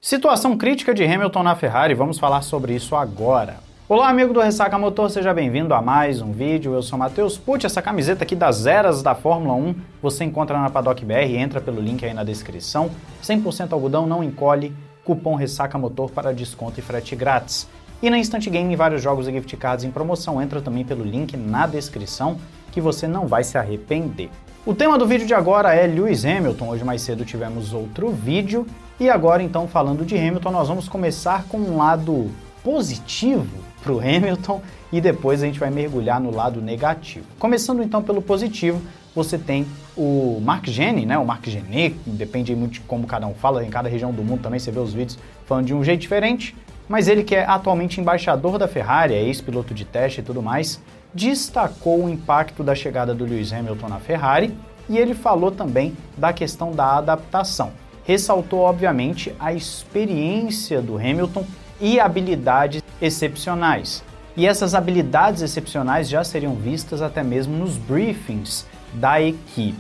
Situação crítica de Hamilton na Ferrari, vamos falar sobre isso agora. Olá, amigo do Ressaca Motor, seja bem-vindo a mais um vídeo. Eu sou Matheus Pucci, essa camiseta aqui das eras da Fórmula 1 você encontra na Paddock BR, entra pelo link aí na descrição. 100% algodão, não encolhe, cupom Ressaca Motor para desconto e frete grátis. E na Instant Game, vários jogos e gift cards em promoção, entra também pelo link na descrição, que você não vai se arrepender. O tema do vídeo de agora é Lewis Hamilton. Hoje mais cedo tivemos outro vídeo e agora então falando de Hamilton nós vamos começar com um lado positivo para o Hamilton e depois a gente vai mergulhar no lado negativo. Começando então pelo positivo, você tem o Marc Gené, né? O Marc Gené, depende muito de como cada um fala, em cada região do mundo também você vê os vídeos falando de um jeito diferente, mas ele que é atualmente embaixador da Ferrari, é ex-piloto de teste e tudo mais, destacou o impacto da chegada do Lewis Hamilton na Ferrari e ele falou também da questão da adaptação. Ressaltou, obviamente, a experiência do Hamilton e habilidades excepcionais. E essas habilidades excepcionais já seriam vistas até mesmo nos briefings da equipe.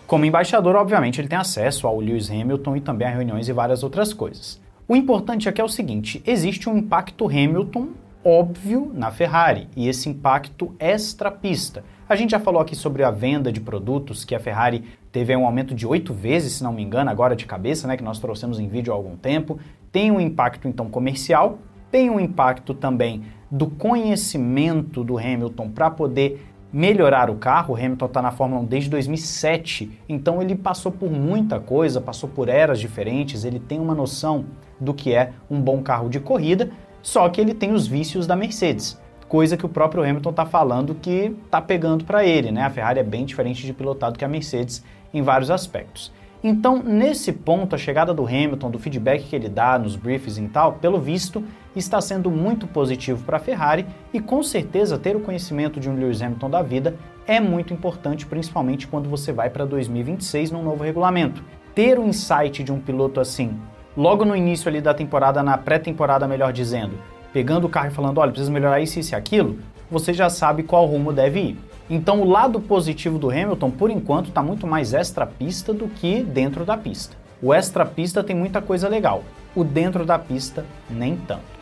Como embaixador, obviamente, ele tem acesso ao Lewis Hamilton e também a reuniões e várias outras coisas. O importante aqui é o seguinte, existe um impacto Hamilton óbvio na Ferrari, e esse impacto extra-pista. A gente já falou aqui sobre a venda de produtos, que a Ferrari teve um aumento de 8 vezes, se não me engano, agora de cabeça, né, que nós trouxemos em vídeo há algum tempo. Tem um impacto, então, comercial, tem um impacto também do conhecimento do Hamilton para poder melhorar o carro. O Hamilton está na Fórmula 1 desde 2007, então ele passou por muita coisa, passou por eras diferentes, ele tem uma noção do que é um bom carro de corrida, só que ele tem os vícios da Mercedes, coisa que o próprio Hamilton está falando que está pegando para ele, né? A Ferrari é bem diferente de pilotado que a Mercedes em vários aspectos. Então, nesse ponto, a chegada do Hamilton, do feedback que ele dá nos briefings e tal, pelo visto, está sendo muito positivo para a Ferrari e com certeza ter o conhecimento de um Lewis Hamilton da vida é muito importante, principalmente quando você vai para 2026 num novo regulamento. Ter o insight de um piloto assim, logo no início ali da temporada, na pré-temporada melhor dizendo, pegando o carro e falando, olha, precisa melhorar isso e aquilo, você já sabe qual rumo deve ir. Então o lado positivo do Hamilton, por enquanto, está muito mais extra-pista do que dentro da pista. O extra-pista tem muita coisa legal, o dentro da pista nem tanto.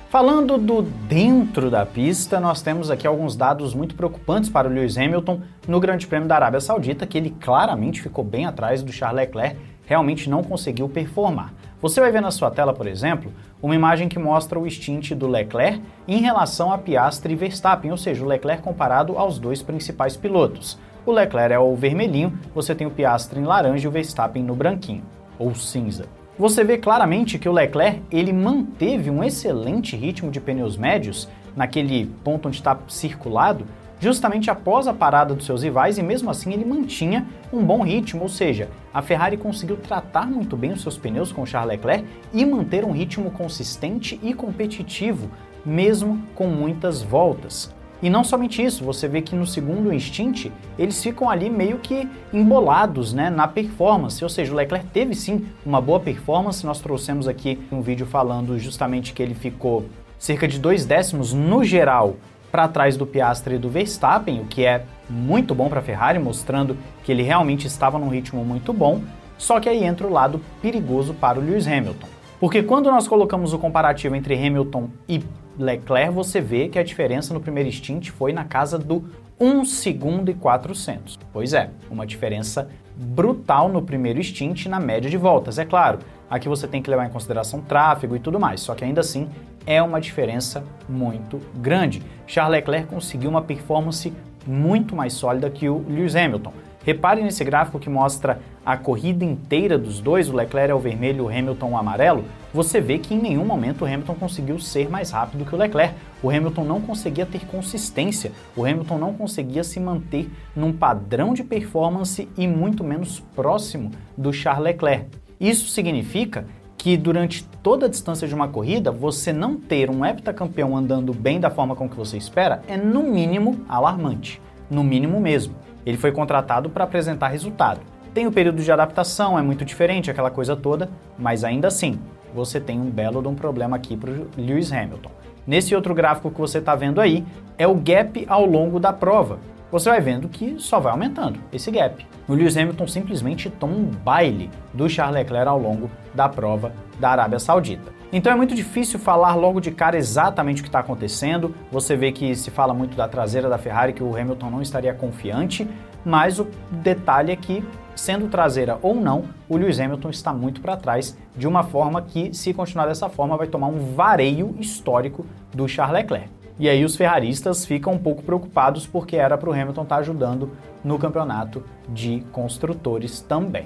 Falando do dentro da pista, nós temos aqui alguns dados muito preocupantes para o Lewis Hamilton no Grande Prêmio da Arábia Saudita, que ele claramente ficou bem atrás do Charles Leclerc, realmente não conseguiu performar. Você vai ver na sua tela, por exemplo, uma imagem que mostra o stint do Leclerc em relação a Piastri e Verstappen, ou seja, o Leclerc comparado aos dois principais pilotos. O Leclerc é o vermelhinho, você tem o Piastri em laranja e o Verstappen no branquinho, ou cinza. Você vê claramente que o Leclerc ele manteve um excelente ritmo de pneus médios naquele ponto onde está circulado, justamente após a parada dos seus rivais e mesmo assim ele mantinha um bom ritmo, ou seja, a Ferrari conseguiu tratar muito bem os seus pneus com o Charles Leclerc e manter um ritmo consistente e competitivo, mesmo com muitas voltas. E não somente isso, você vê que no segundo stint eles ficam ali meio que embolados, né, na performance, ou seja, o Leclerc teve sim uma boa performance, nós trouxemos aqui um vídeo falando justamente que ele ficou cerca de 2 décimos no geral para trás do Piastri e do Verstappen, o que é muito bom para a Ferrari, mostrando que ele realmente estava num ritmo muito bom, só que aí entra o lado perigoso para o Lewis Hamilton. Porque quando nós colocamos o comparativo entre Hamilton e Leclerc, você vê que a diferença no primeiro stint foi na casa do 1 segundo e 400. Pois é, uma diferença brutal no primeiro stint na média de voltas. É claro, aqui você tem que levar em consideração tráfego e tudo mais, só que ainda assim é uma diferença muito grande. Charles Leclerc conseguiu uma performance muito mais sólida que o Lewis Hamilton. Repare nesse gráfico que mostra a corrida inteira dos dois, o Leclerc é o vermelho, o Hamilton o amarelo, você vê que em nenhum momento o Hamilton conseguiu ser mais rápido que o Leclerc. O Hamilton não conseguia ter consistência, o Hamilton não conseguia se manter num padrão de performance e muito menos próximo do Charles Leclerc. Isso significa que durante toda a distância de uma corrida, você não ter um heptacampeão andando bem da forma como que você espera é no mínimo alarmante, no mínimo mesmo. Ele foi contratado para apresentar resultado. Tem o período de adaptação, é muito diferente, aquela coisa toda, mas ainda assim, você tem um belo de um problema aqui para o Lewis Hamilton. Nesse outro gráfico que você está vendo aí, é o gap ao longo da prova. você vai vendo que só vai aumentando esse gap. O Lewis Hamilton simplesmente toma um baile do Charles Leclerc ao longo da prova da Arábia Saudita. Então é muito difícil falar logo de cara exatamente o que está acontecendo. Você vê que se fala muito da traseira da Ferrari, que o Hamilton não estaria confiante, mas o detalhe é que, sendo traseira ou não, o Lewis Hamilton está muito para trás, de uma forma que, se continuar dessa forma, vai tomar um vareio histórico do Charles Leclerc. E aí os ferraristas ficam um pouco preocupados porque era para o Hamilton estar ajudando no campeonato de construtores também.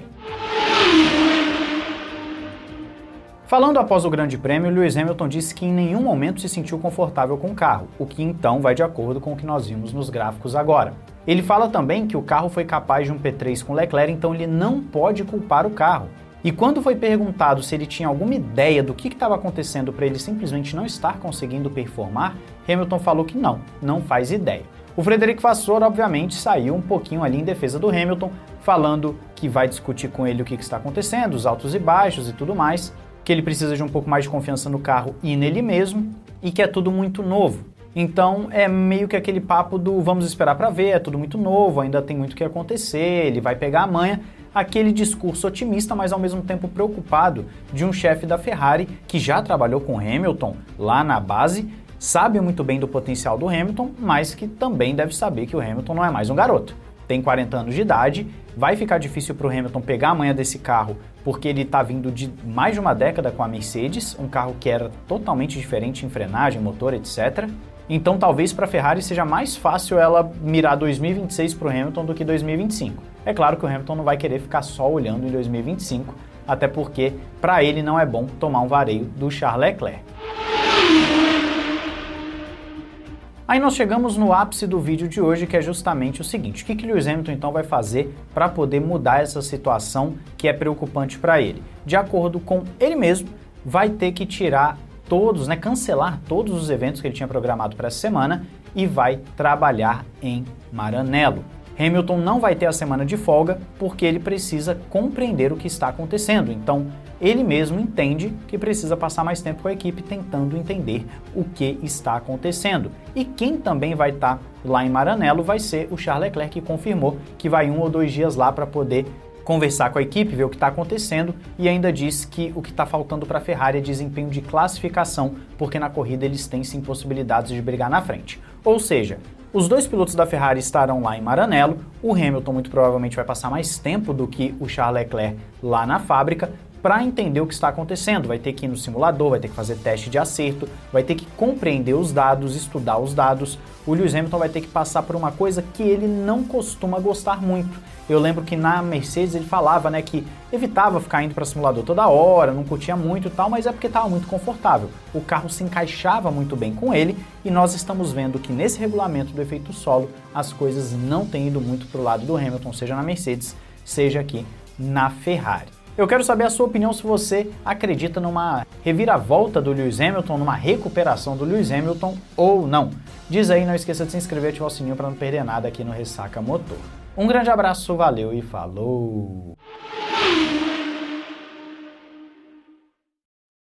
Falando após o Grande Prêmio, Lewis Hamilton disse que em nenhum momento se sentiu confortável com o carro, o que então vai de acordo com o que nós vimos nos gráficos agora. Ele fala também que o carro foi capaz de um P3 com Leclerc, então ele não pode culpar o carro. E quando foi perguntado se ele tinha alguma ideia do que estava acontecendo para ele simplesmente não estar conseguindo performar, Hamilton falou que não faz ideia. O Frederico Vasseur, obviamente, saiu um pouquinho ali em defesa do Hamilton, falando que vai discutir com ele o que está acontecendo, os altos e baixos e tudo mais, que ele precisa de um pouco mais de confiança no carro e nele mesmo, e que é tudo muito novo. Então é meio que aquele papo do vamos esperar para ver, é tudo muito novo, ainda tem muito o que acontecer, ele vai pegar a manha, aquele discurso otimista, mas ao mesmo tempo preocupado de um chefe da Ferrari que já trabalhou com Hamilton lá na base, sabe muito bem do potencial do Hamilton, mas que também deve saber que o Hamilton não é mais um garoto. Tem 40 anos de idade, vai ficar difícil para o Hamilton pegar a manha desse carro, porque ele está vindo de mais de uma década com a Mercedes, um carro que era totalmente diferente em frenagem, motor, etc. Então talvez para a Ferrari seja mais fácil ela mirar 2026 para o Hamilton do que 2025. É claro que o Hamilton não vai querer ficar só olhando em 2025, até porque para ele não é bom tomar um vareio do Charles Leclerc. Aí nós chegamos no ápice do vídeo de hoje, que é justamente o seguinte: o que Lewis Hamilton então vai fazer para poder mudar essa situação que é preocupante para ele? De acordo com ele mesmo, vai ter que tirar todos, cancelar todos os eventos que ele tinha programado para essa semana e vai trabalhar em Maranello. Hamilton não vai ter a semana de folga porque ele precisa compreender o que está acontecendo. Então, ele mesmo entende que precisa passar mais tempo com a equipe tentando entender o que está acontecendo. E quem também vai estar lá em Maranello vai ser o Charles Leclerc, que confirmou que vai 1 ou 2 dias lá para poder conversar com a equipe, ver o que está acontecendo, e ainda diz que o que está faltando para a Ferrari é desempenho de classificação, porque na corrida eles têm sim possibilidades de brigar na frente. Ou seja, os dois pilotos da Ferrari estarão lá em Maranello, o Hamilton muito provavelmente vai passar mais tempo do que o Charles Leclerc lá na fábrica, para entender o que está acontecendo. Vai ter que ir no simulador, vai ter que fazer teste de acerto, vai ter que compreender os dados, estudar os dados. O Lewis Hamilton vai ter que passar por uma coisa que ele não costuma gostar muito. Eu lembro que na Mercedes ele falava, que evitava ficar indo para simulador toda hora, não curtia muito e tal, mas é porque estava muito confortável. O carro se encaixava muito bem com ele e nós estamos vendo que nesse regulamento do efeito solo as coisas não têm ido muito para o lado do Hamilton, seja na Mercedes, seja aqui na Ferrari. Eu quero saber a sua opinião, se você acredita numa reviravolta do Lewis Hamilton, numa recuperação do Lewis Hamilton ou não. Diz aí, não esqueça de se inscrever e ativar o sininho para não perder nada aqui no Ressaca Motor. Um grande abraço, valeu e falou!